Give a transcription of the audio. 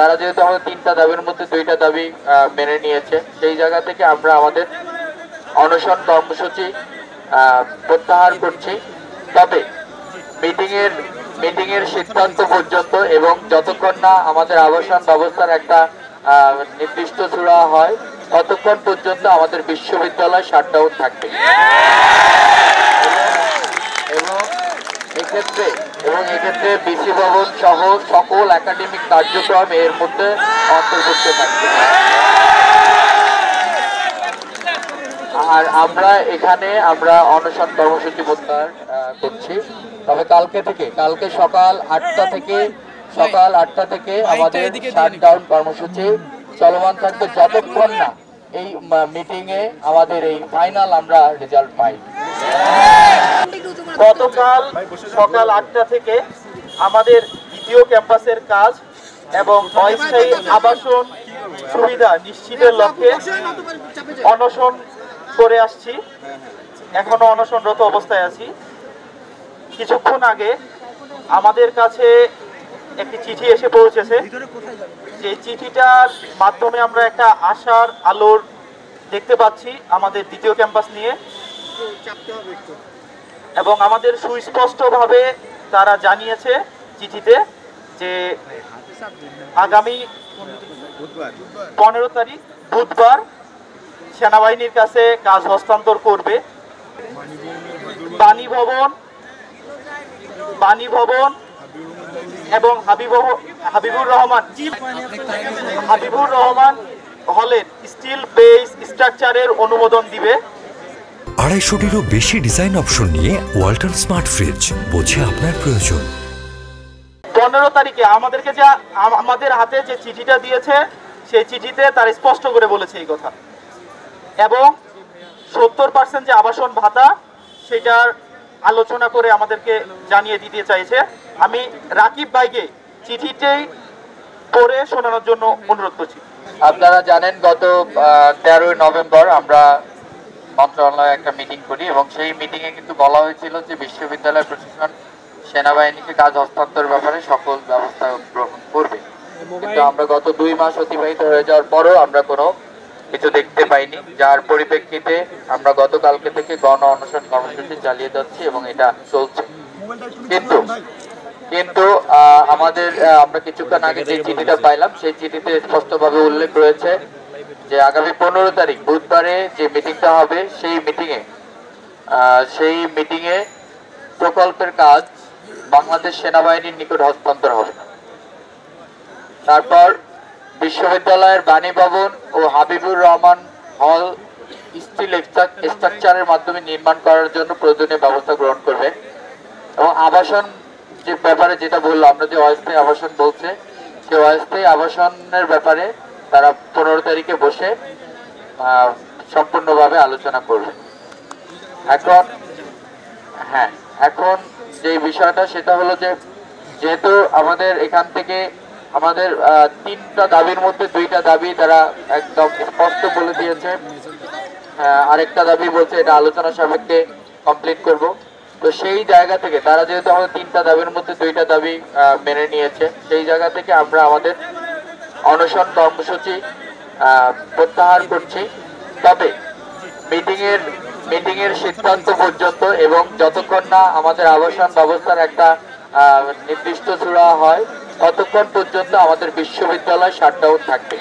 তারা যেহেতু আমাদের 3টা দাবির মধ্যে 2টা দাবি মেনে নিয়েছে, সেই জায়গা থেকে আমরা আমাদের অনশন কর্মসূচি প্রত্যাহার করছি। তবে মিটিং এর সিদ্ধান্ত পর্যন্ত এবং যতক্ষণ না আমাদের আবাসন ব্যবস্থার একটা নির্দিষ্ট চূড়া হয় ততক্ষণ পর্যন্ত আমাদের বিশ্ববিদ্যালয় শাটডাউন থাকবে। এবং এক্ষেত্রে বিসি ভবন সহ সকল একাডেমিক কার্যক্রম এর মধ্যে অন্তর্ভুক্ত থাকবে। আর আমরা অনশন কর্মসূচি প্রত্যাহার করছি। তবে কালকে সকাল 8টা থেকে আমাদের শাটডাউন কর্মসূচি চলমান থাকবে যতক্ষণ না এই মিটিং এ আমাদের এই ফাইনাল আমরা রেজাল্ট পাই। গতকাল সকাল 8টা থেকে আমাদের দ্বিতীয় ক্যাম্পাসের কাজ এবং অস্থায়ী আবাসন সুবিধা নিশ্চিতের লক্ষ্যে অনশন করে আসছি। এখনো অনশনরত অবস্থায় আছি। কিছুক্ষণ আগে আমাদের কাছে একটি চিঠি এসে পৌঁছেছে, যে চিঠিটার মাধ্যমে আমরা একটা আশার আলোর দেখতে পাচ্ছি আমাদের দ্বিতীয় ক্যাম্পাস নিয়ে, এবং আমাদের সুস্পষ্টভাবে তারা জানিয়েছে চিঠিতে যে আগামী 15 তারিখ বুধবার সেনাবাহিনীর কাছে কাজ হস্তান্তর করবে। বাণী ভবন এবং হাবিবুর রহমান হলের স্টিল বেস স্ট্রাকচারের অনুমোদন দিবে। 250-টিরও বেশি ডিজাইন অপশন নিয়ে ওয়ালটন স্মার্ট ফ্রিজ, বোঝে আপনার প্রয়োজন। 15 তারিখে আমাদের হাতে যে চিঠিটা দিয়েছে সেই চিঠিতে তার স্পষ্ট করে বলেছে এই কথা, এবং 70% যে আবাসন ভাতা সেটার আলোচনা করে আমাদেরকে জানিয়ে দিতে চাইছে। আমি রাকিব ভাইকে চিঠিটাই পড়ে শোনানোর জন্য অনুরোধ করছি। আপনারা জানেন গত 13 নভেম্বর আমরা মন্ত্রণালয়ে একটা মিটিং করি এবং সেই মিটিং এ কিন্তু বলা হয়েছিল যে বিশ্ববিদ্যালয় প্রশাসন সেনাবাহিনীকে কাজ হস্তান্তরের ব্যাপারে সকল ব্যবস্থা গ্রহণ করবে। কিন্তু আমরা গত 2 মাস অতিবাহিত হয়ে যাওয়ার পরও আমরা কোনো কিছু দেখতে পাইনি, যার পরিপ্রেক্ষিতে আমরা গতকালকে থেকে গণ অনশন কর্মসূচি চালিয়ে যাচ্ছি এবং এটা চলছে। কিন্তু আমরা কিছুক্ষণ আগে যে চিঠিটা পাইলাম সেই চিঠিতে স্পষ্টভাবে উল্লেখ রয়েছে যে আগামী 15 তারিখ বুধবারে যে মিটিংটা হবে সেই মিটিংয়ে প্রকল্পের কাজ বাংলাদেশ সেনাবাহিনীর নিকট হস্তান্তর হবে। তারপর বিশ্ববিদ্যালয়ের বাণী ভবন ও হাবিবুর রহমান হল স্টিল স্ট্রাকচারের মাধ্যমে নির্মাণ করার জন্য প্রয়োজনীয় ব্যবস্থা গ্রহণ করবে। এবং আবাসন যে ব্যাপারে যেটা বললো, আমরা যে অস্থায়ী আবাসন বলছে, সেই অস্থায়ী আবাসনের ব্যাপারে তারা 15 তারিখে বসে সম্পূর্ণভাবে আলোচনা করবে। এখন যে বিষয়টা সেটা হলো যে যেহেতু আমাদের এখান থেকে আমাদের 3টা দাবির মধ্যে 2টা দাবি তারা একদম স্পষ্ট বলে দিয়েছে, আরেকটা দাবি বলছে এটা আলোচনা সাপেক্ষে কমপ্লিট করব। তো সেই জায়গা থেকে তারা যেহেতু আমাদের 3টা দাবির মধ্যে 2টা দাবি মেনে নিয়েছে, সেই জায়গা থেকে আমরা আমাদের অনশন কর্মসূচি প্রত্যাহার করছি। তবে মিটিং এর সিদ্ধান্ত পর্যন্ত এবং যতক্ষণ না আমাদের আবাসন ব্যবস্থার একটা নির্দিষ্ট চূড়া হয় ততক্ষণ পর্যন্ত আমাদের বিশ্ববিদ্যালয় শাটডাউন থাকবে।